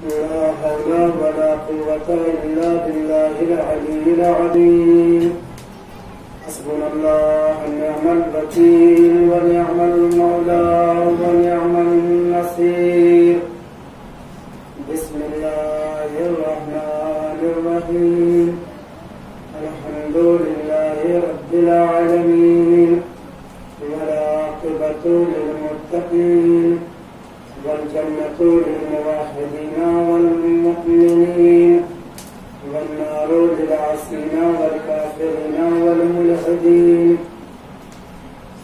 لا حول ولا قوة إلا بالله العلي العظيم. حسبنا الله ونعم الوكيل ونعم المولى ونعم النصير. بسم الله الرحمن الرحيم. الحمد لله رب العالمين والعاقبة للمتقين والجنة للموحدين والمؤمنين والنار للعاصين والكافرين والملحدين.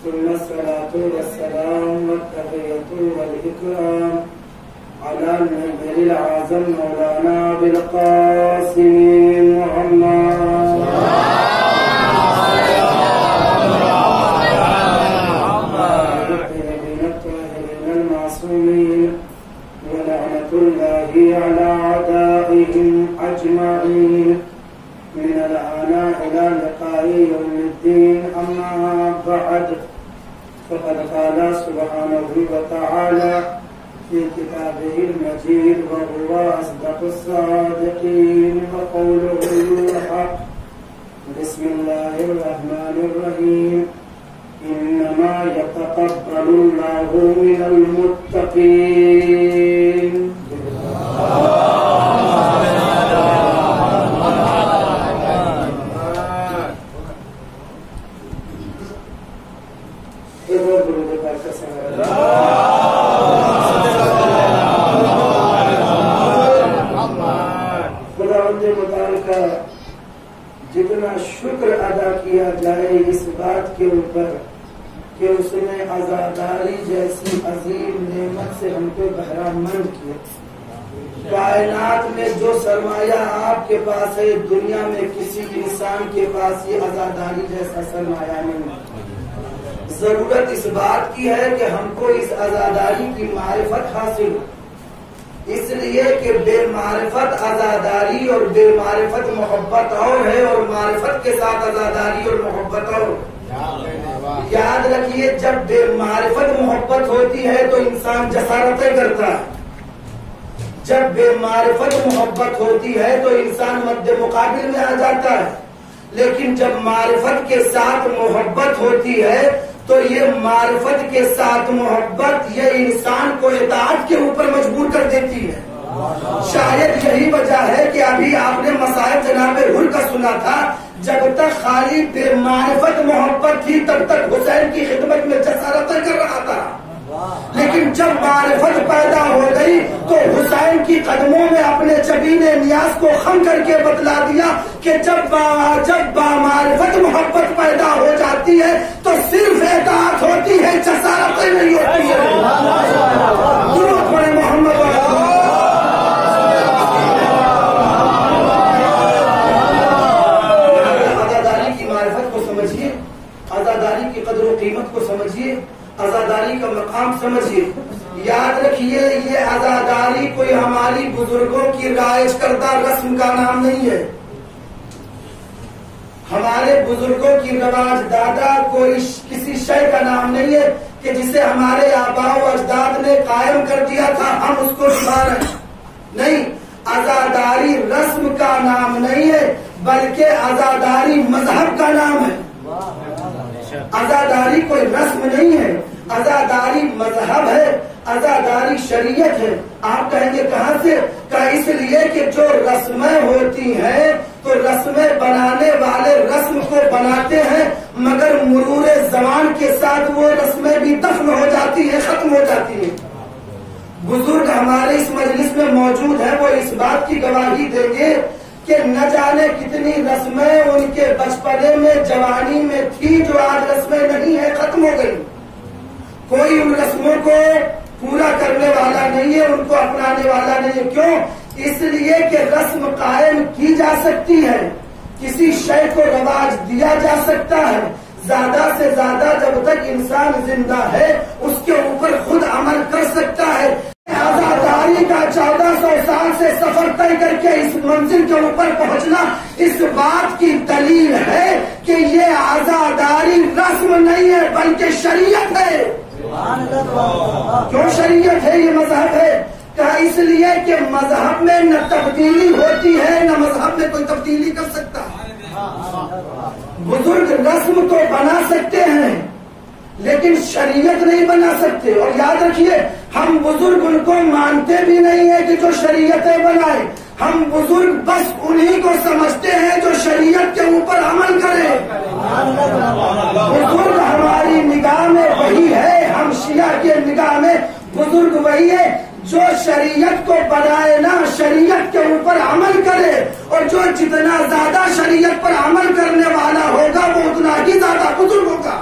ثم الصلاة والسلام والتحية والإكرام على النبي الأعظم مولانا بالقاسم محمد ولعنة الله على أعدائهم أجمعين من الآن إلى لقاء يوم الدين. أما بعد، فقد قال سبحانه وتعالى في كتابه المجيد وهو أصدق الصادقين وقوله الحق. بسم الله الرحمن الرحيم. إنما يتقبل الله من المتقين. جتنا شکر ادا کیا جائے اس بات کے اوپر کہ اس نے عزاداری جیسی عظیم نعمت سے ہم کو بہرامند کیا. کائنات میں جو سرمایہ آپ کے پاس ہے، دنیا میں کسی انسان کے پاس یہ عزاداری جیسا سرمایہ نہیں. ضرورت اس بات کی ہے کہ ہم کو اس عزاداری کی معرفت حاصل ہو، اس لیے کہ بے معرفت عزاداری اور بے معرفت محبت اور ہے، اور معرفت کے ساتھ عزاداری اور محبت اور. یاد رکھیے، جب بے معرفت محبت ہوتی ہے تو انسان جسارتیں کرتا ہے، جب بے معرفت محبت ہوتی ہے تو انسان مد مقابل میں آ جاتا ہے. لیکن جب معرفت کے ساتھ محبت ہوتی ہے تو یہ معرفت کے ساتھ محبت یہ انسان کو اطاعت کے اوپر مجبور کر دیتی ہے. شاید یہی وجہ ہے کہ ابھی آپ نے مصائب جناب حر کا سنا تھا، جب تک خالی بے معرفت محبت تھی تب تک حسین کی خدمت میں جسارتیں کر رہا تھا. لیکن جب معرفت پیدا ہو گئی تو حسین کی قدموں میں اپنے جبین نیاز کو خم کر کے بتلا دیا کہ جب معرفت محبت پیدا ہو جاتی ہے تو صرف اطاعت ہوتی ہے، جسارتیں نہیں ہوتی ہے. درود پڑھیں محمد. عزاداری کی معرفت کو سمجھیے، عزاداری کی قدر و قیمت کو سمجھیے، عزاداری کا مقام سمجھیے. یاد رکھیے، یہ عزاداری کوئی ہماری بزرگوں کی رائج کردہ رسم کا نام نہیں ہے. ہمارے بزرگوں کی رواج دادا کوئی کسی شے کا نام نہیں ہے کہ جسے ہمارے آباء و اجداد نے قائم کر دیا تھا ہم اس کو نبھا رہے ہیں. نہیں، عزاداری رسم کا نام نہیں ہے بلکہ عزاداری مذہب کا نام ہے. عزاداری کوئی رسم نہیں ہے، عزاداری مذہب ہے، عزاداری شریعت ہے. آپ کہیں گے کہاں سے؟ کہ اس لیے کہ جو رسمیں ہوتی ہیں تو رسمیں بنانے والے رسم کو بناتے ہیں مگر مرور زمان کے ساتھ وہ رسمیں بھی دفن ہو جاتی ہیں، ختم ہو جاتی ہیں. بزرگ ہمارے اس مجلس میں موجود ہیں، وہ اس بات کی گواہی دیں گے کہ نہ جانے کتنی رسمیں ان کے بچپنے میں جوانی میں تھی جو آج رسمیں نہیں ہیں، ختم ہو گئی. کوئی ان رسموں کو پورا کرنے والا نہیں ہے، ان کو اپنانے والا نہیں ہے. کیوں؟ اس لیے کہ رسم قائم کی جا سکتی ہے، کسی شے کو رواج دیا جا سکتا ہے، زیادہ سے زیادہ جب تک انسان زندہ ہے اس کے اوپر خود عمل کر سکتا ہے. عزاداری کا 1400 سال سے سفر طے کر کے اس منزل کے اوپر پہنچنا اس بات کی دلیل ہے کہ یہ عزاداری رسم نہیں ہے بلکہ شریعت ہے. کیوں شریعت ہے؟ یہ مذہب ہے. کہا اس لیے کہ مذہب میں نہ تبدیلی ہوتی ہے نہ مذہب میں کوئی تبدیلی کر سکتا ہے. بزرگ رسم تو بنا سکتے ہیں لیکن شریعت نہیں بنا سکتے. اور یاد رکھیے ہم بزرگ ان کو مانتے بھی نہیں ہیں کہ جو شریعتیں بنائے. ہم بزرگ بس انہی کو سمجھتے ہیں جو شریعت کے اوپر عمل کرے. بزرگ ہماری نگاہ میں وہی ہے, ہم شیعہ کے نگاہ میں بزرگ وہی ہے جو شریعت کو بنائے نا, شریعت کے اوپر عمل کرے. اور جو جتنا زیادہ شریعت پر عمل کرنے والا ہوگا وہ اتنا ہی زیادہ بزرگ ہوگا.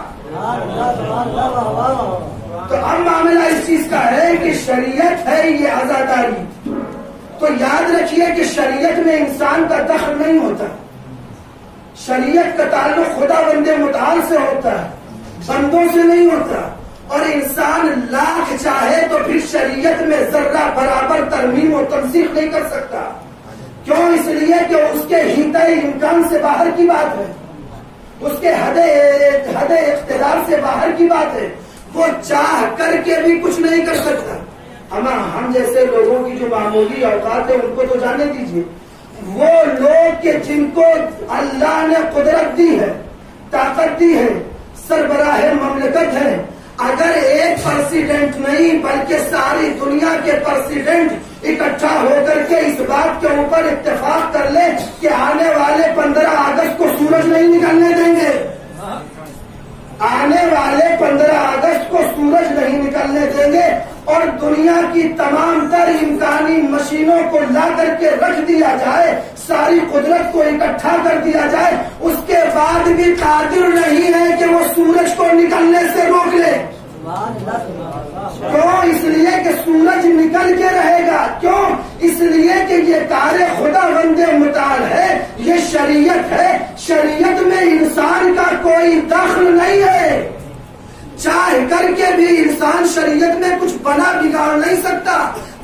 تو اب معاملہ اس چیز کا ہے کہ شریعت ہے یہ عزاداری. تو یاد رکھیے کہ شریعت میں انسان کا دخل نہیں ہوتا. شریعت کا تعلق خدا بندے متعال سے ہوتا ہے, بندوں سے نہیں ہوتا. اور انسان لاکھ چاہے تو پھر شریعت میں ذرہ برابر ترمیم و تنسیخ نہیں کر سکتا. کیوں؟ اس لیے کہ اس کے حیطہ امکان سے باہر کی بات ہے, اس کے حد اقتدار سے باہر کی بات ہے. وہ چاہ کر کے بھی کچھ نہیں کر سکتا. اما ہم جیسے لوگوں کی جو معمولی اوقات ہے ان کو تو جانے دیجیے. وہ لوگ کہ جن کو اللہ نے قدرت دی ہے, طاقت دی ہے, سربراہ مملکت ہے, اگر ایک پریزیڈنٹ نہیں بلکہ ساری دنیا کے پریزیڈنٹ اکٹھا ہو کر کے اس بات کے اوپر اتفاق کر لے کہ آنے والے 15 اگست کو سورج نہیں نکلنے دیں گے, آنے والے 15 اگست کو سورج نہیں نکلنے دیں گے, اور دنیا کی تمام تر امکانی مشینوں کو لا کر کے رکھ دیا جائے, ساری قدرت کو اکٹھا کر دیا جائے, اس کے بعد بھی قادر نہیں ہے کہ وہ سورج کو نکلنے سے روک لے. کیوں؟ اس لیے کہ سورج نکل کے رہے گا. کیوں؟ اس لیے کہ یہ کار خدا بندے متعال ہے, یہ شریعت ہے. شریعت میں انسان کا کوئی دخل نہیں ہے. چاہ کر کے بھی انسان شریعت میں کچھ بنا بگاڑ نہیں سکتا.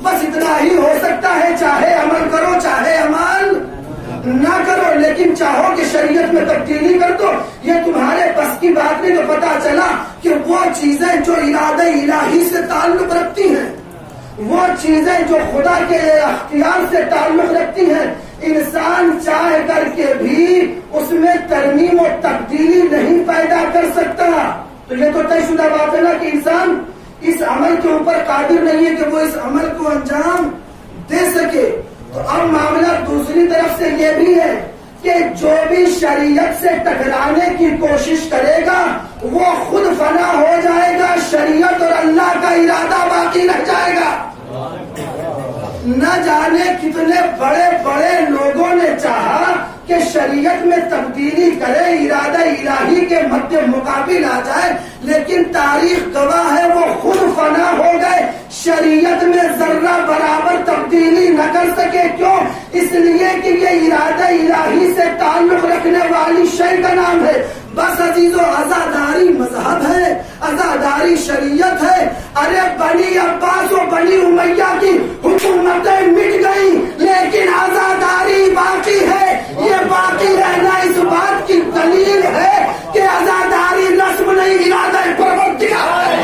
بس اتنا ہی ہو سکتا ہے چاہے عمل کرو چاہے عمل نہ کرو, لیکن چاہو کہ شریعت میں تبدیلی کر دو, یہ تمہارے بس کی بات نہیں. تو پتا چلا کہ وہ چیزیں جو ارادہ الہی سے تعلق رکھتی ہیں, وہ چیزیں جو خدا کے اختیار سے تعلق رکھتی ہیں, انسان چاہ کر کے بھی اس میں ترمیم و تبدیلی نہیں پیدا کر سکتا. تو یہ تو طے شدہ بات ہے نا کہ انسان اس عمل کے اوپر قادر نہیں ہے کہ وہ اس عمل کو انجام دے سکے. تو اب معاملہ دوسری طرف سے یہ بھی ہے کہ جو بھی شریعت سے ٹکرانے کی کوشش کرے گا وہ خود فنا ہو جائے گا, شریعت اور اللہ کا ارادہ باقی رہ جائے گا. نہ جانے کتنے بڑے بڑے لوگوں نے چاہا کہ شریعت میں تبدیلی کرے, ارادہ الہی کے مد مقابل آ جائے, لیکن تاریخ گواہ ہے وہ خود فنا ہو گئے, شریعت میں ذرہ برابر تبدیلی نہ کر سکے. کیوں؟ اس لیے کہ یہ ارادہ الہی سے تعلق رکھنے والی شے کا نام ہے. بس عزیزو, عزاداری مذہب ہے, عزاداری شریعت ہے. ارے بنی عباس و بنی امیہ کی حکومتیں مٹ گئی لیکن عزاداری باقی ہے. یہ باقی رہنا اس بات کی دلیل ہے کہ عزاداری رسم نہیں ارادہ پروردگار ہے.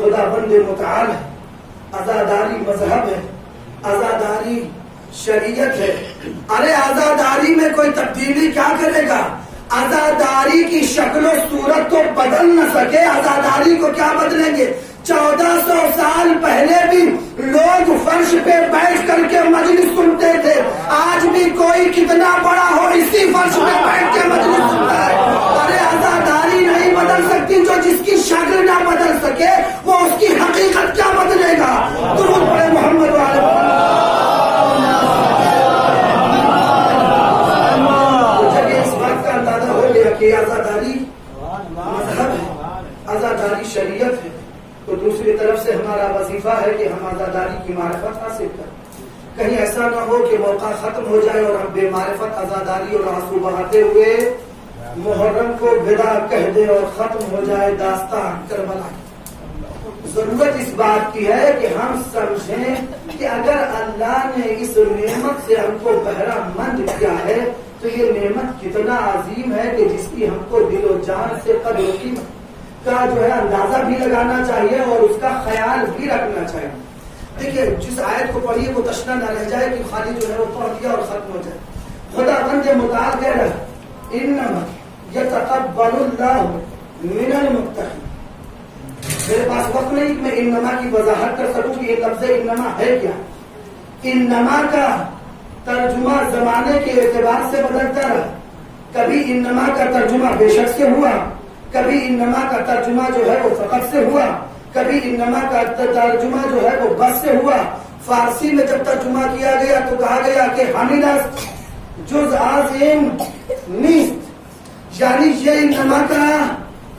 خدا بند متعال ہے, عزاداری مذہب ہے, عزاداری شریعت ہے. ارے عزاداری میں کوئی تبدیلی کیا کرے گا؟ عزاداری کی شکل و صورت تو بدل نہ سکے, عزاداری کو کیا بدلیں گے؟ 1400 سال پہلے بھی لوگ فرش پہ بیٹھ کر کے مجلس سنتے تھے, آج بھی کوئی کتنا بڑا ہو اسی فرش پہ بیٹھ کے مجلس سنتا ہے. ارے عزاداری نہیں بدل سکتی, جو جس کی شکل نہ بدل سکے وہ اس کی حقیقت کیا بدلے گا؟ درود پڑھے محمد والے. جب اس بات کا اندازہ ہو گیا کہ عزاداری مذہب ہے, عزاداری شریعت ہے, تو دوسری طرف سے ہمارا وظیفہ ہے کہ ہم عزاداری کی معرفت حاصل کریں. کہیں ایسا نہ ہو کہ موقع ختم ہو جائے اور ہم بے معرفت عزاداری اور آنسو بہاتے ہوئے محرم کو بدا کہہ دیں اور ختم ہو جائے داستان کربلا کی۔ ضرورت اس بات کی ہے کہ ہم سمجھیں کہ اگر اللہ نے اس نعمت سے ہم کو بہرہ مند کیا ہے تو یہ نعمت کتنا عظیم ہے کہ جس کی ہم کو دل و جان سے قدر و قیمت کا جو ہے اندازہ بھی لگانا چاہیے اور اس کا خیال بھی رکھنا چاہیے۔ دیکھیے جس آیت کو پڑھیے وہ تشنا نہ رہ جائے کہ خالی جو ہے وہ پڑھ دیا اور ختم ہو جائے۔ خدا بند متعال کہہ رہا ہے انما یتقبل اللہ من المتقین۔ میرے پاس وقت نہیں کہ میں انما کی وضاحت کر سکوں کہ یہ لفظ انما ہے کیا۔ انما کا ترجمہ زمانے کے اعتبار سے بدلتا رہا، کبھی انما کا ترجمہ بے شک سے ہوا، کبھی انما کا ترجمہ جو ہے وہ فقط سے ہوا، کبھی انما کا ترجمہ جو ہے وہ بس سے ہوا۔ فارسی میں جب ترجمہ کیا گیا تو کہا گیا کہ حاملہ جز عظیم نیست، یعنی یہ انما کا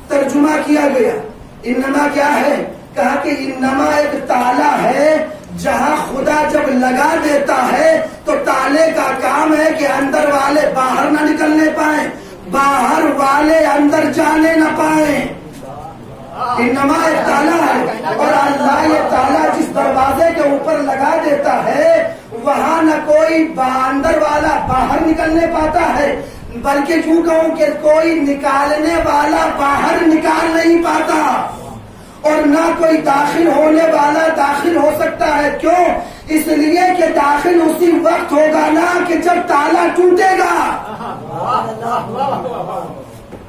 ترجمہ کیا گیا۔ انما کیا ہے؟ کہا کہ انما ایک تالا ہے، جہاں خدا جب لگا دیتا ہے تو تالے کا کام ہے کہ اندر والے باہر نہ نکلنے پائیں، باہر والے اندر جانے نہ پائیں۔ انما ایک تالا ہے اور اللہ یہ تالا جس دروازے کے اوپر لگا دیتا ہے وہاں نہ کوئی اندر والا باہر نکلنے پاتا ہے، بلکہ یوں کہوں کہ کوئی نکالنے والا باہر نکال نہیں پاتا اور نہ کوئی داخل ہونے والا داخل ہو سکتا ہے۔ کیوں؟ اس لیے کہ داخل اسی وقت ہوگا نا کہ جب تالا ٹوٹے گا،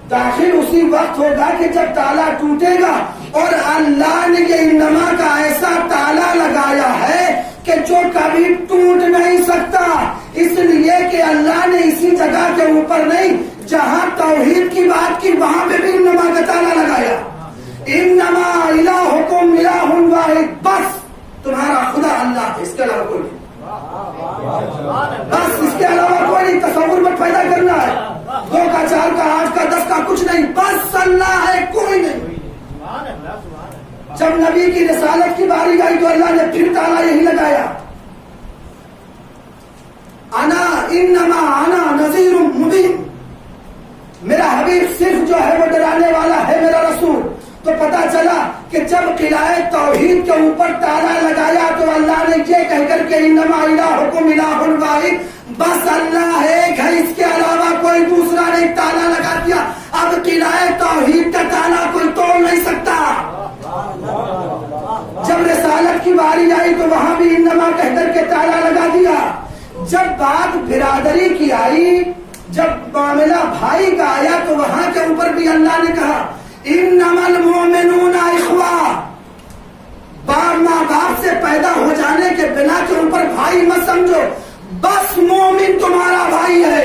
داخل اسی وقت ہوگا کہ جب تالا ٹوٹے گا۔ اور اللہ نے یہ انما کا ایسا تالا لگایا ہے کہ جو کبھی ٹوٹ نہیں سکتا، اس لیے کہ اللہ نے اسی جگہ کے اوپر نہیں، جہاں توحید کی بات کی وہاں پہ بھی انما کا تالا لگایا۔ انما الہکم الہ واحد، بس تمہارا خدا اللہ ہے، اس کے علاوہ کوئی نہیں، بس اس کے علاوہ کوئی نہیں۔ تصور مت پیدا کرنا ہے، 2 کا 4 کا 8 کا 10 کا کچھ نہیں، بس اللہ ہے، کوئی نہیں۔ جب نبی کی رسالت کی باری آئی تو اللہ نے پھر تالا یہی لگایا، انما انا نذیر مبین، میرا حبیب صرف جو ہے وہ ڈرانے والا ہے، میرا رسول۔ تو پتا چلا کہ جب قلعہ توحید کے اوپر تالا لگایا تو اللہ نے یہ کہہ کر کے انما الہکم الہ واحد، بس اللہ ایک ہے، اس کے علاوہ کوئی دوسرا نہیں، تالا لگا دیا۔ اب قلعہ توحید کا تالا کوئی توڑ نہیں سکتا۔ جب رسالت کی باری آئی تو وہاں بھی انما کہہ کر کے تالا لگا دیا۔ جب بات برادری کی آئی، جب معاملہ بھائی کا آیا تو وہاں کے اوپر بھی اللہ نے کہا انما المؤمنون اخوہ، ماں باپ سے پیدا ہو جانے کے بنا کے اوپر بھائی مت سمجھو، بس مومن تمہارا بھائی ہے،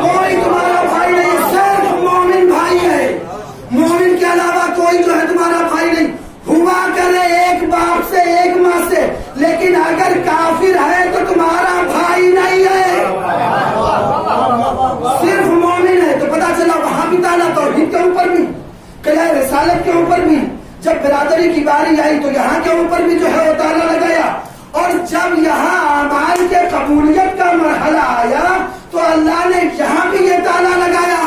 کوئی تمہارا بھائی نہیں، صرف مومن بھائی ہے، مومن کے علاوہ کوئی جو ہے تمہارا بھائی نہیں۔ ہوا کرے ایک باپ سے ایک ماں سے، لیکن اگر کافر ہے تو تمہارا بھائی نہیں ہے، صرف مومن ہے۔ تو پتا چلا وہاں بھی تالا توحید کے اوپر بھی، قلعہ رسالت کے اوپر بھی۔ جب برادری کی باری آئی تو یہاں کے اوپر بھی جو ہے وہ تالا لگایا، اور جب یہاں اعمال کے قبولیت کا مرحلہ آیا تو اللہ نے یہاں بھی یہ تالا لگایا،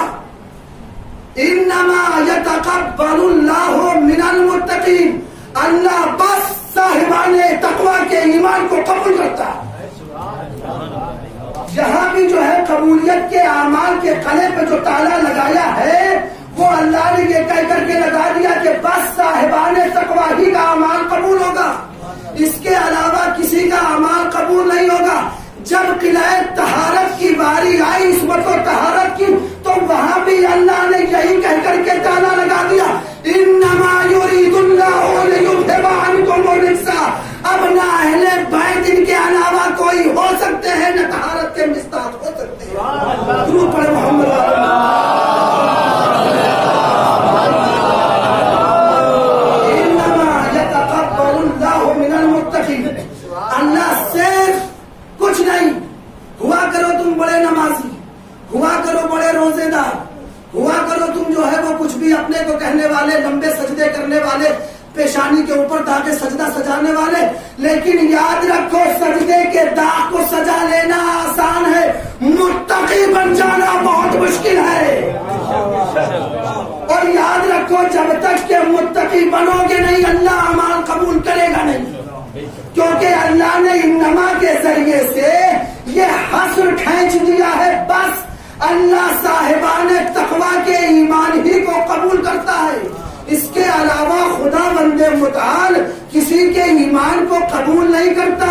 انما یتقبل اللہ من المتقین، اللہ بس صاحبان تقوی کے ایمان کو قبول کرتا ہے۔ یہاں بھی جو ہے قبولیت کے اعمال کے قلعے پہ جو تالا لگایا ہے وہ اللہ نے یہ کہہ کر کے لگا دیا کہ بس صاحبان تقوی ہی کا اعمال قبول ہوگا، اس کے علاوہ کسی کا اعمال قبول نہیں ہوگا۔ جب قلعہ طہارت کی باری آئی، عصمت و طہارت کی، تو وہاں بھی اللہ نے یہی کہہ کر کے تالا لگا دیا انما یرید اللہ لیذھب عنکم الرجس، اب نہ اہل بیت ان کے علاوہ کوئی ہو سکتے ہیں، نہ طہارت کے مستحق ہو سکتے ہیں۔ درود پڑھے محمد انما یتقبل اللہ من المتقین، اللہ صرف کچھ نہیں، ہوا کرو تم بڑے نمازی، ہوا کرو بڑے روزے دار، ہوا کرو تم جو ہے وہ کچھ بھی اپنے کو کہنے والے، لمبے سجدے کرنے والے، پیشانی کے اوپر داغ سجدہ سجانے والے، لیکن یاد رکھو سجدے کے داغ کو سجا لینا آسان ہے، متقی بن جانا بہت مشکل ہے۔ اور یاد رکھو جب تک کہ متقی بنو گے نہیں اللہ اعمال قبول کرے گا نہیں، کیونکہ اللہ نے انما کے ذریعے سے یہ حصر کھینچ دیا ہے، بس اللہ صاحبان تقوی کے ایمان ہی کو قبول کرتا ہے، اس کے علاوہ خدا بند متعال کسی کے ایمان کو قبول نہیں کرتا،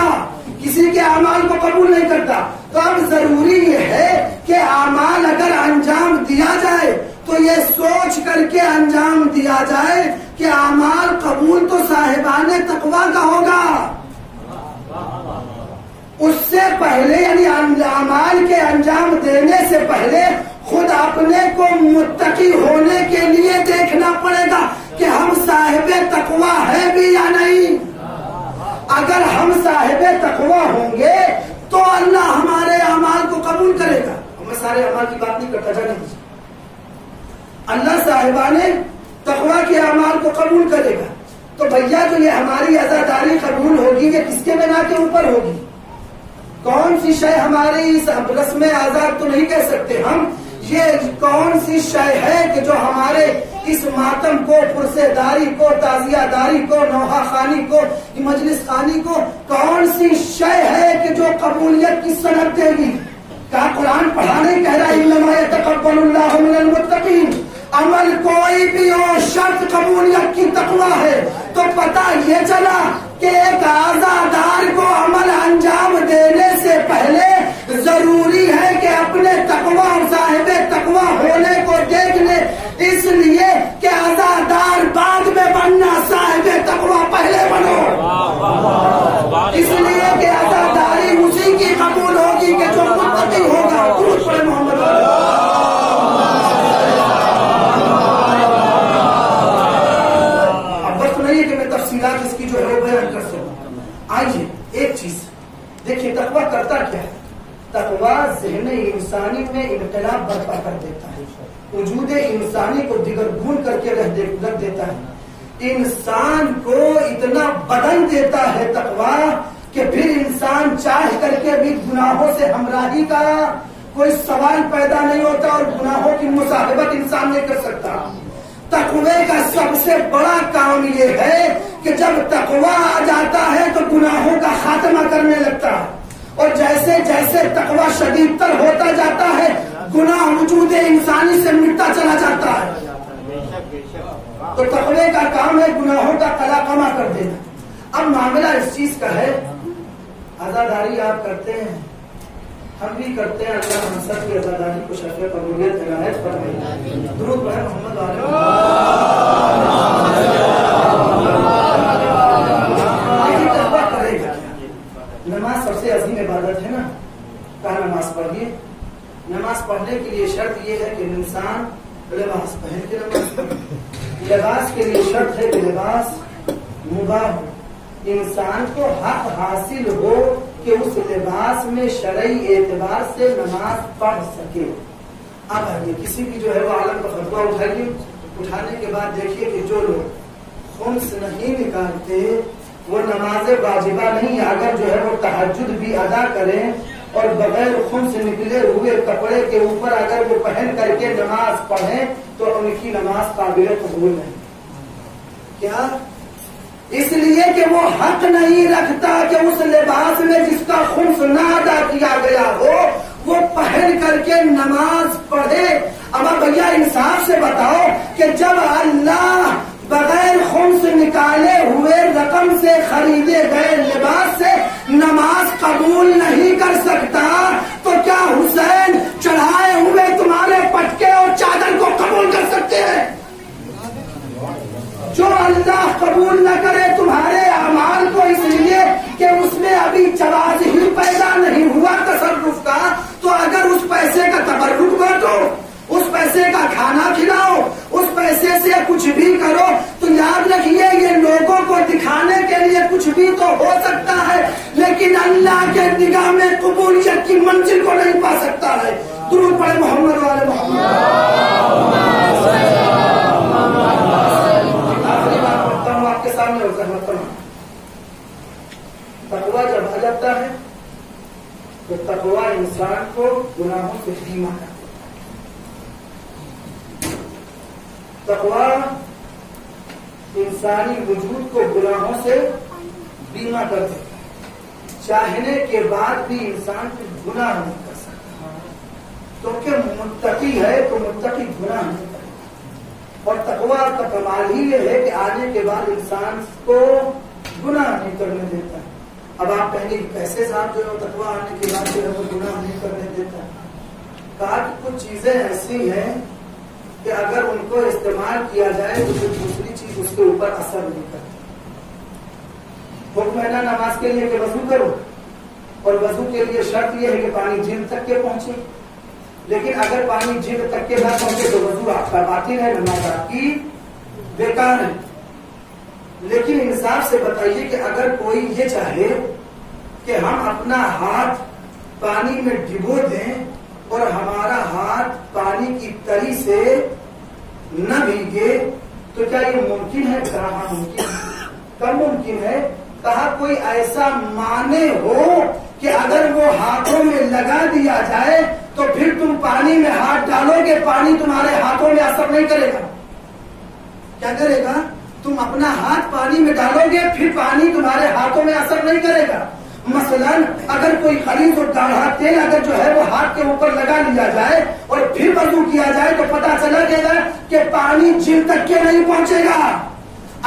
کسی کے اعمال کو قبول نہیں کرتا۔ تو اب ضروری یہ ہے کہ اعمال اگر انجام دیا جائے تو یہ سوچ کر کے انجام دیا جائے کہ اعمال قبول تو صاحبان تقوی کا ہوگا، اس سے پہلے یعنی اعمال کے انجام دینے سے پہلے خود اپنے کو متقی ہونے کے لیے دیکھنا پڑے گا کہ ہم صاحب تقوی ہے بھی یا نہیں۔ اگر ہم صاحب تقوی ہوں گے تو اللہ ہمارے اعمال کو قبول کرے گا۔ میں سارے اعمال کی بات نہیں کرتا، جانے دیجیے، اللہ صاحبان تقوی کے اعمال کو قبول کرے گا۔ تو بھیا جو یہ ہماری عزاداری قبول ہوگی یہ کس کے بنا کے اوپر ہوگی؟ کون سی شے ہماری اس رسم آزاد تو نہیں کہہ سکتے ہم، یہ کون سی شے ہے کہ جو ہمارے اس ماتم کو، پرسے داری کو، تعزیہ داری کو، نوحہ خانی کو، مجلس خانی کو کون سی شے ہے کہ جو قبولیت کی سند دے گی؟ کہا قرآن پڑھانے کہہ رہا ہے انما یتقبل اللہ من المتقین، عمل کوئی بھی ہو شرط قبولیت کی تقوی ہے۔ تو پتہ یہ چلا کہ ایک عزادار کو عمل انجام دینے سے پہلے ضروری ہے کہ اپنے تقوی اور صاحب تقوی ہونے کو دیکھ لے، اس لیے کہ عزادار بعد میں بننا، صاحب تقوی پہلے بنو، اس لیے کہ عزاداری اسی کی قبول ہوگی کہ جو متقی ہوگا۔ درود پڑھے محمد۔ اس کی جو ہے وہ بیان کر سکوں۔ آئیے ایک چیز دیکھیے، تقویٰ کرتا کیا ہے؟ تقویٰ ذہن انسانی میں انقلاب برپا کر دیتا ہے، وجود انسانی کو دگرگون کر کے رکھ دیتا ہے، انسان کو اتنا بدن دیتا ہے تقویٰ کہ پھر انسان چاہ کر کے بھی گناہوں سے ہمراہی کا کوئی سوال پیدا نہیں ہوتا اور گناہوں کی مصاحبت انسان نہیں کر سکتا۔ تقوی کا سب سے بڑا کام یہ ہے کہ جب تقوی آ جاتا ہے تو گناہوں کا خاتمہ کرنے لگتا ہے، اور جیسے جیسے تقوی شدید تر ہوتا جاتا ہے گناہ وجود انسانی سے مٹتا چلا جاتا ہے۔ تو تقوی کا کام ہے گناہوں کا قلاقمہ کر دینا۔ اب معاملہ اس چیز کا ہے، عزاداری آپ کرتے ہیں، ہم بھی کرتے ہیں، اللہ ہم سب کی عزاداری کو شرف قبولیت عنایت فرمائے۔ درود پڑھیں محمد علیہ۔ نماز سب سے عظیم عبادت ہے نا، کہا نماز پڑھیے۔ نماز پڑھنے کے لیے شرط یہ ہے کہ انسان لباس پہن کے نماز پڑھے۔ لباس کے لیے شرط ہے کہ لباس مباح ہو، انسان کو حق حاصل ہو کہ اس لباس میں شرعی اعتبار سے نماز پڑھ سکے۔ اب آئیے کسی بھی جو ہے وہ عالم کا فتویٰ اٹھائیے، اٹھانے کے بعد دیکھیے کہ جو لوگ خمس نہیں نکالتے وہ نماز واجبہ نہیں، اگر جو ہے وہ تہجد بھی ادا کریں اور بغیر خمس نکلے ہوئے کپڑے کے اوپر اگر وہ پہن کر کے نماز پڑھیں تو ان کی نماز قابل قبول نہیں۔ کیا؟ اس لیے کہ وہ حق نہیں رکھتا کہ اس لباس میں جس کا خمس نہ ادا کیا گیا ہو وہ پہن کر کے نماز پڑھے۔ اب بھیا انصاف سے بتاؤ کہ جب اللہ بغیر خمس نکالے ہوئے رقم سے خریدے گئے لباس سے نماز قبول نہیں کر سکتا تو کیا حسین چڑھائے ہوئے تمہارے پٹکے اور چادر کو قبول کر سکتے ہیں؟ جو اللہ قبول نہ کرے تمہارے اعمال کو اس لیے کہ اس میں ابھی جواز ہی پیدا نہیں ہوا تصرف کا، تو اگر اس پیسے کا تبرک بانٹو، اس پیسے کا کھانا کھلاؤ، اس پیسے سے کچھ بھی کرو، تو یاد رکھیے یہ لوگوں کو دکھانے کے لیے کچھ بھی تو ہو سکتا ہے لیکن اللہ کے نگاہ میں قبولیت کی منزل کو نہیں پا سکتا ہے۔ درود پڑھے محمد والے محمد۔ تو تقویٰ انسان کو گناہوں سے بیمہ کرتا ہے. تقویٰ انسانی وجود کو گناہوں سے بیمہ کر دیتا ہے. چاہنے کے بعد بھی انسان کو گناہ نہیں کر سکتا، کیونکہ متقی ہے تو متقی گناہ نہیں کرے. اور تقویٰ کا کمال ہی یہ ہے کہ آنے کے بعد انسان کو گناہ نہیں کرنے دیتا. اب آپ کہیں گے کیسے صاحب جو ہے تقویٰ آنے کے بعد جو ہے وہ گناہ نہیں کرنے دیتا؟ کہا کہ کچھ چیزیں ایسی ہیں کہ اگر ان کو استعمال کیا جائے تو پھر دوسری چیز اس کے اوپر اثر نہیں کرتی. حکم ہے نا نماز کے لیے کہ وضو کرو، اور وضو کے لیے شرط یہ ہے کہ پانی جلد تک کے پہنچے. لیکن اگر پانی جلد تک کے نہ پہنچے تو وضو آپ کا باطل ہے، نماز آپ کی بیکار ہے. لیکن انصاف سے بتائیے کہ اگر کوئی یہ چاہے کہ ہم اپنا ہاتھ پانی میں ڈبو دیں اور ہمارا ہاتھ پانی کی تری سے نہ بھیگے تو کیا یہ ممکن ہے؟ کہاں ممکن ہے. کب ممکن ہے؟ کہا کوئی ایسا معنی ہو کہ اگر وہ ہاتھوں میں لگا دیا جائے تو پھر تم پانی میں ہاتھ ڈالو گے، پانی تمہارے ہاتھوں میں اثر نہیں کرے گا. کیا کرے گا؟ تم اپنا ہاتھ پانی میں ڈالو گے پھر پانی تمہارے ہاتھوں میں اثر نہیں کرے گا. مثلا اگر کوئی خلیج اور گاڑھا تیل اگر جو ہے وہ ہاتھ کے اوپر لگا لیا جائے اور پھر وضو کیا جائے تو پتا چلا گا کہ پانی جلد تک کے نہیں پہنچے گا.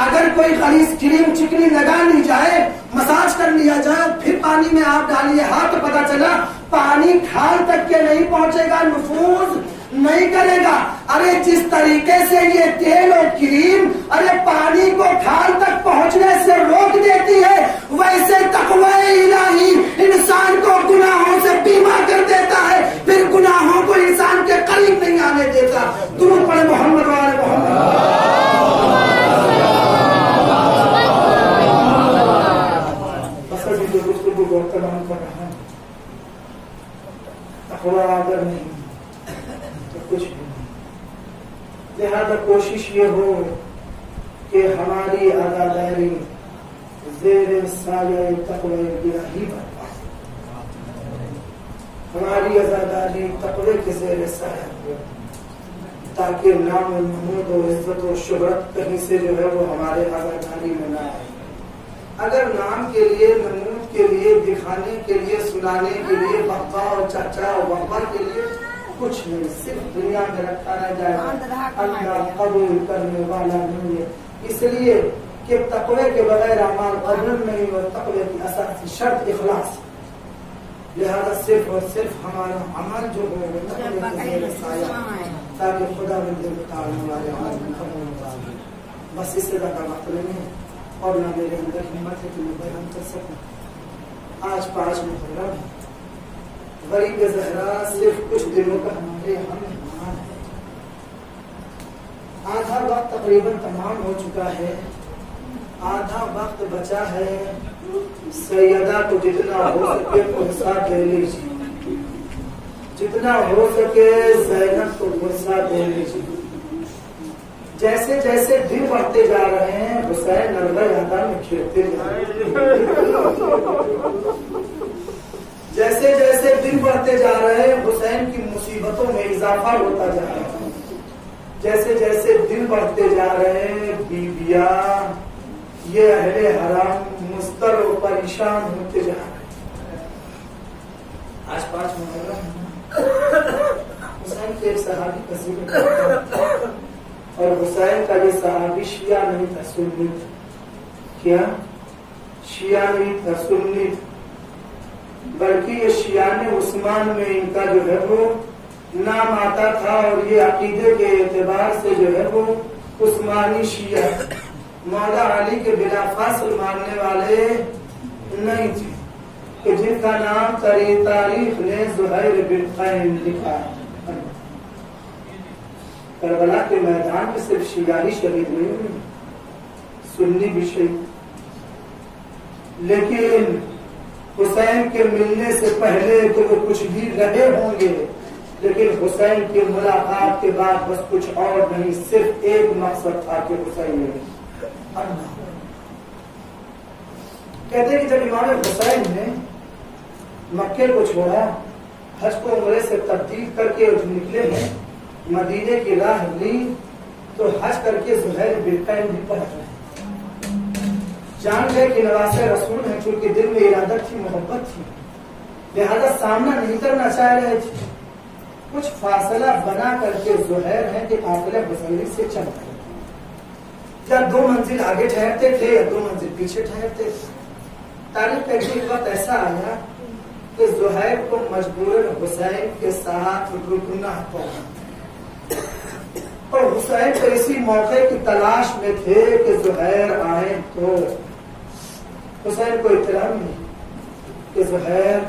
اگر کوئی خلیج کریم چکنی لگا لی جائے، مساج کر لیا جائے، پھر پانی میں آپ ڈالیے ہاتھ تو پتا چلا پانی کھال تک کے نہیں پہنچے گا، نفوذ نہیں کرے گا. ارے جس طریقے سے یہ تیل اور کریم ارے پانی کو کھال تک پہنچنے سے روک دیتی ہے، ویسے تقوی الہی انسان کو گناہوں سے بیمہ کر دیتا ہے، پھر گناہوں کو انسان کے قریب نہیں آنے دیتا. درود پڑھے محمد والے محمد. تمام کر رہا ہے تقویٰ اگر نہیں تو کچھ بھی نہیں. لہذا کوشش یہ ہو کہ ہماری عزاداری زیر سایہ تقوی الہی برپا، ہماری عزاداری تقوی کے زیر سایہ ہو، تاکہ نام و نمود و عزت و شہرت کہیں سے جو ہے وہ ہمارے عزاداری میں نہ آئے. اگر نام کے لیے، نمود کے لیے، دکھانے کے لیے، سنانے کے لیے، بابا اور چاچا اور بابا کے لیے کچھ نہیں، صرف دنیا میں رکھا رہ جائے گا. اللہ قبول کرنے والا نہیں ہے، اس لیے کہ تقوی کے بغیر اعمال قبول نہیں، اور تقوی کی اساسی شرط اخلاص. لہذا صرف اور صرف ہمارا عمل جو ہو وہ تقوی کے زیر سایہ، تاکہ خدا مند تعالی والے عمل میں قبول ہو. بس اس سے زیادہ وقت نہیں ہے اور نہ میرے اندر ہمت ہے کہ میں بیان کر سکوں. آج 5 محرم ہے، غریب زہرا صرف کچھ دنوں کا ہمارے یہاں مہمان ہے. آدھا وقت تقریباً تمام ہو چکا ہے، آدھا وقت بچا ہے. سیدہ کو جتنا ہو سکے پرسا دے لیجیے، جتنا ہو سکے زینب کو پرسا دے لیجیے. جیسے جیسے دن بڑھتے جا رہے ہیں حسین نربہ یادہ میں کھیلتے جا رہے ہیں. جیسے جیسے دن بڑھتے جا رہے ہیں حسین کی مصیبتوں میں اضافہ ہوتا جا رہا ہے. جیسے جیسے دن بڑھتے جا رہے ہیں بیویاں یہ اہل حرام مستر و پریشان ہوتے جا رہے ہیں. آج 5 محرم حسین کے ایک صحابی کا ذکر کرتا ہے، اور حسین کا یہ صحابی شیعہ نہیں تھا، سنی تھا. کیا شیعہ نہیں تھا، سنی تھا، بلکہ یہ شیعہ عثمان میں ان کا جو ہے وہ نام آتا تھا، اور یہ عقیدے کے اعتبار سے جو ہے وہ عثمانی شیعہ، مولا علی کے بلا فاصل ماننے والے نہیں تھے، کہ جن کا نام تاریخ نے زہیر بن قین لکھا ہے. کربلا کے میدان میں صرف شیعہ ہی شہید نہیں ہوئے، سنی بھی شہید. لیکن حسین کے ملنے سے پہلے تو وہ کچھ بھی رہے ہوں گے، لیکن حسین کی ملاقات کے بعد بس کچھ اور نہیں، صرف ایک مقصد تھا کہ حسین کہتے ہیں کہ جب امام حسین نے مکے کو چھوڑا، حج کو عمرے سے تبدیل کر کے نکلے ہیں، مدینے کی راہ لی تو حج کر کے زہیر بالقین بھی پہنچ رہے ہیں۔ جان گئے کہ نواسے رسول ہیں، چونکہ دل میں ارادت تھی، محبت تھی، لہذا سامنا نہیں کرنا چاہ رہے تھے، کچھ فاصلہ بنا کر کے زہیر ہیں کہ قافلہ بصری سے چل رہے، یا 2 منزل آگے ٹھہرتے تھے یا 2 منزل پیچھے ٹھہرتے تھے۔ تاریخ کا ایک وقت ایسا آیا کہ زہیر کو مجبوراً حسین کے ساتھ رکنا پڑا، اور حسین کو اسی موقع کی تلاش میں تھے کہ زہیر آئے، تو حسین کو اطلاع ملی کہ زہیر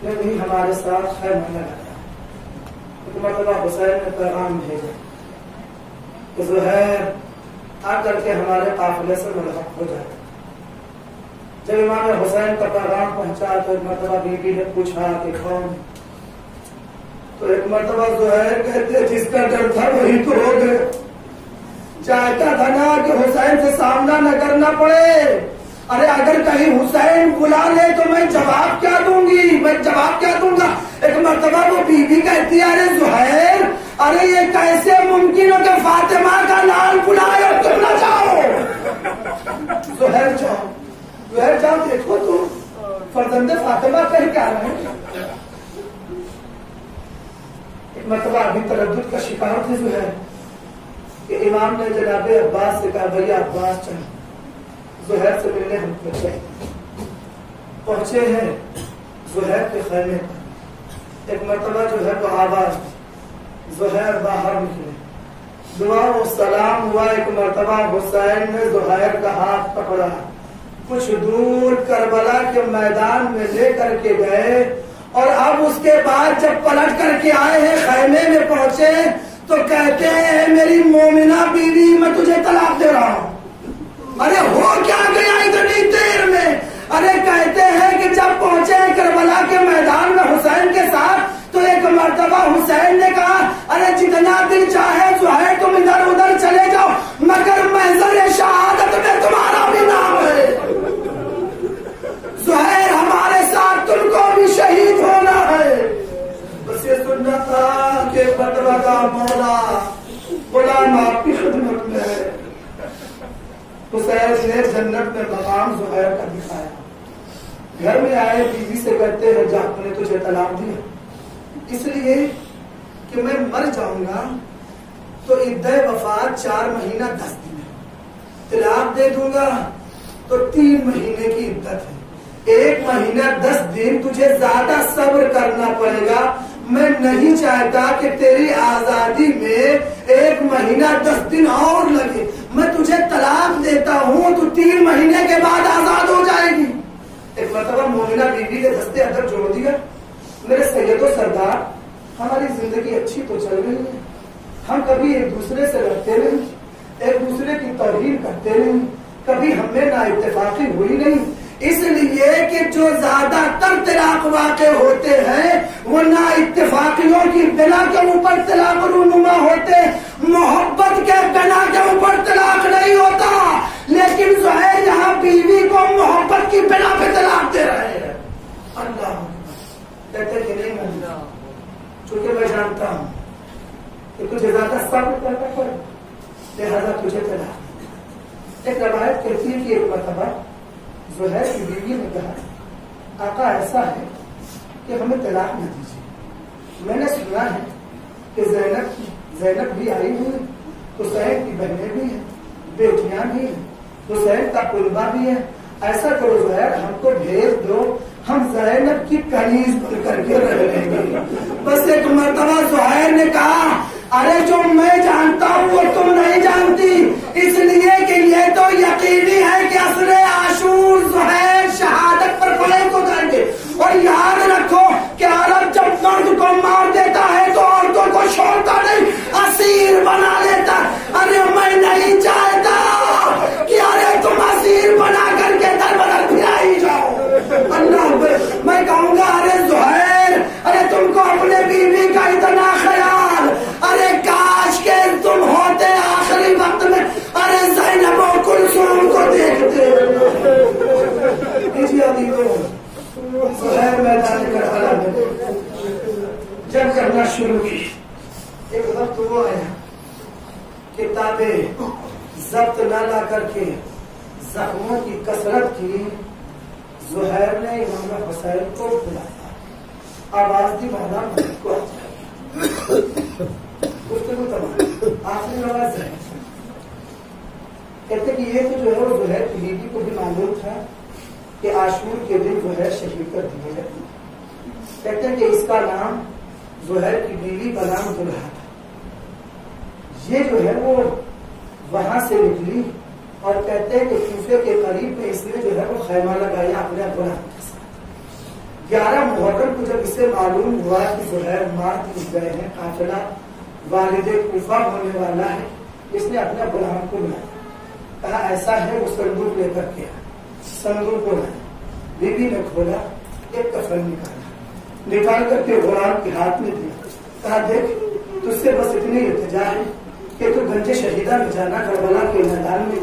نے بھی ہمارے ساتھ خیر مہینہ لگا۔ ایک مرتبہ حسین نے پیغام بھیجا کہ زہیر آ کر کے ہمارے قافلے سے ملحق ہو جائے۔ جب امام حسین کا پیغام پہنچا تو ایک مرتبہ بی بی نے پوچھا کہ کون؟ تو ایک مرتبہ زہیر کہتے جس کا ڈر تھا وہی تو ہو گئے، چاہتا تھا نا کہ حسین سے سامنا نہ کرنا پڑے، ارے اگر کہیں حسین بلا لے تو میں جواب کیا دوں گی، میں جواب کیا دوں گا۔ ایک مرتبہ وہ بی بی کہتی ہے ارے زہیر، ارے یہ کیسے ممکن ہو کہ فاطمہ کا لال بلائے اور تم نہ جاؤ؟ زہیر جاؤ، زہیر جاؤ، دیکھو تو فرزند فاطمہ کہیں کیا رہے۔ ایک مرتبہ ابھی تردد کا شکار تھے زہیر کہ امام نے جناب عباس سے کہا بھیا عباس چلو زہیر سے ملنے ہم پہنچے ہیں زہیر کے خیمے پر۔ ایک مرتبہ جو ہے وہ آواز، زہیر باہر نکلے، دعا و سلام ہوا۔ ایک مرتبہ حسین نے زہیر کا ہاتھ پکڑا، کچھ دور کربلا کے میدان میں لے کر کے گئے، اور اب اس کے بعد جب پلٹ کر کے آئے ہیں خیمے میں پہنچے تو کہتے ہیں میری مومنہ بیوی میں تجھے طلاق دے رہا ہوں۔ ارے ہو کیا گیا اتنی دیر میں؟ ارے کہتے ہیں کہ جب پہنچے کربلا کے میدان میں حسین کے ساتھ تو ایک مرتبہ حسین نے کہا ارے جتنا دل چاہے زہیر تم ادھر ادھر چلے جاؤ، مگر محضر شہادت میں تمہارا بھی نام ہے، زہیر ہمارے ساتھ تم کو بھی شہید ہونا ہے۔ بس یہ سننا تھا کہ فتویٰ کا مولا غلام آپ کی خدمت میں ہے۔ حسین نے جنت میں مقام زہیر کا دکھایا، گھر میں آئے بیوی سے کہتے ہیں جا میں نے تجھے طلاق دیا اس لیے کہ میں مر جاؤں گا تو عدہ وفات 4 مہینہ 10 دن ہے، طلاق دے دوں گا تو 3 مہینے کی عدت ہے، 1 مہینہ 10 دن تجھے زیادہ صبر کرنا پڑے گا، میں نہیں چاہتا کہ تیری آزادی میں 1 مہینہ 10 دن اور لگے، میں تجھے طلاق دیتا ہوں تو 3 مہینے کے بعد آزاد ہو جائے گی۔ ایک مرتبہ مومنہ بیوی نے دستے ادب جوڑ دیا، میرے سید و سردار ہماری زندگی اچھی تو چل رہی ہے، ہم کبھی ایک دوسرے سے لڑتے نہیں، ایک دوسرے کی توہین کرتے نہیں، کبھی ہم میں نا اتفاقی ہوئی نہیں، اس لیے کہ جو زیادہ تر طلاق واقع ہوتے ہیں وہ نا اتفاقیوں کی بنا کے اوپر طلاق رونما ہوتے، محبت کے بنا کے اوپر طلاق نہیں ہوتا، لیکن زہیر یہاں بیوی کو محبت کی بنا پہ طلاق دے رہے ہیں۔ اللہ کہتے کہ نہیں مانتا، چونکہ میں جانتا ہوں کہ تجھے زیادہ صبر کرنا پڑے لہذا تجھے طلاق۔ ایک روایت کہتی ہے کہ ایک مرتبہ زہیر کی بیوی نے کہا آقا ایسا ہے کہ ہمیں طلاق نہ دیجیے، میں نے سنا ہے کہ زینب بھی آئی ہوئی، حسین کی بہنیں بھی ہیں، بیٹیاں بھی ہیں، حسین کا قربہ بھی ہے، ایسا کرو زہیر ہم کو بھیج دو، ہم زینب کی کنیز بن کر کے رہ لیں گے۔ بس ایک مرتبہ زہیر نے کہا ارے جو میں جانتا ہوں وہ تم نہیں جانتی، اس لیے کہ یہ تو یقینی ہے کہ عصر عاشور زہیر شہادت پر کھڑے ہو جائیں گے، اور یاد رکھو کہ عرب جب مرد کو مار دیتا ہے تو عورتوں کو چھوڑتا نہیں، اسیر بنا لیتا۔ ارے میں نہیں چاہتا کہ ارے تم اسیر بنا کر کے در بدر پھرائی جاؤ۔ اللہ میں کہوں گا ارے زہیر، ارے تم کو اپنے بیوی کا اتنا خیال، ارے کاش کے تم ہوتے آخری وقت میں ارے زینب و کلثوم کو دیکھتے۔ زہیر ایک وقت وہ آیا کتابیں ضبط نہ لا کر کے زخموں کی کثرت کی، زہیر نے امام حسین کو بلایا، آواز دی مولانا محمد کو گفتگو تمام آخری آواز ہے، کہتے کہ یہ تو جو ہے وہ زہیر کی بیوی کو بھی معلوم تھا کہ عاشور کے دن زہیر شہید کر دیے گئے، کہتے ہیں کہ اس کا نام زہیر کی بیوی کا نام دلہا تھا، یہ جو ہے وہ وہاں سے نکلی اور کہتے ہیں کہ کوفے کے قریب میں اس نے جو ہے وہ خیمہ لگایا اپنے غلام کے ساتھ۔ 11 محرم کو جب اسے معلوم ہوا کہ زہیر مار دیے گئے ہیں، قافلہ والد کوفہ ہونے والا ہے، اس نے اپنے غلام کو بلایا، کہا ایسا ہے، وہ صندوق لے کر کے صندوق کو لایا، بیوی نے کھولا، ایک کفن نکال کر کے غلام کے ہاتھ میں دیا، کہا دیکھ تجھ سے بس اتنی التجا ہے کہ تو گنج شہیدہ میں جانا، کربلا کے میدان میں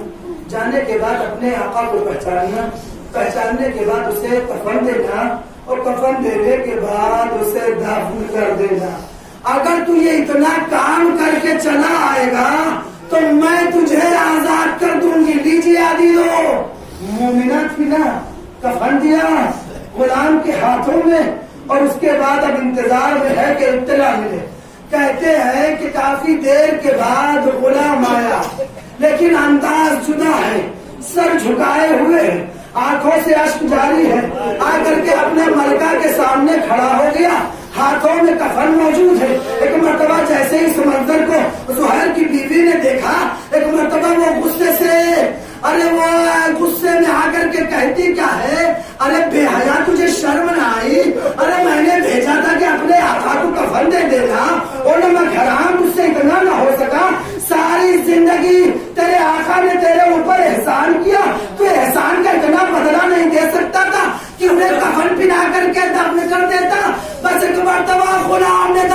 جانے کے بعد اپنے آقا کو پہچاننا، پہچاننے کے بعد اسے کفن دینا، اور کفن دینے کے بعد اسے دفن کر دینا۔ اگر تو یہ اتنا کام کر کے چلا آئے گا تو میں تجھے آزاد کر دوں گی، لیجیے آدھی دو۔ مومنہ تھی نا، کفن دیا غلام کے ہاتھوں میں، اور اس کے بعد اب انتظار میں ہے کہ اطلاع ملے۔ کہتے ہیں کہ کافی دیر کے بعد غلام آیا، لیکن انداز جدا ہے، سر جھکائے ہوئے، آنکھوں سے اشک جاری ہے، آ کر کے اپنے ملکہ کے سامنے کھڑا ہو گیا، ہاتھوں میں کفن موجود ہے۔ ایک مرتبہ جیسے اس منظر کو زہیر کی بیوی نے دیکھا، ایک مرتبہ وہ غصے سے، ارے وہ غصے میں آ کر کے کہتی کیا ہے، ارے بے حیا تجھے شرم نہ آئی، ارے میں نے بھیجا تھا کہ اپنے آقا کو کفن دے دینا، اور میں حرام مجھ سے اتنا نہ ہو سکا، ساری زندگی تیرے آقا نے تیرے اوپر احسان کیا، تو احسان کا اتنا بدلہ نہیں دے سکتا تھا کہ انہیں کفن پہنا کر کے دفن کر دیتا؟ بس ایک مرتبہ غلام نے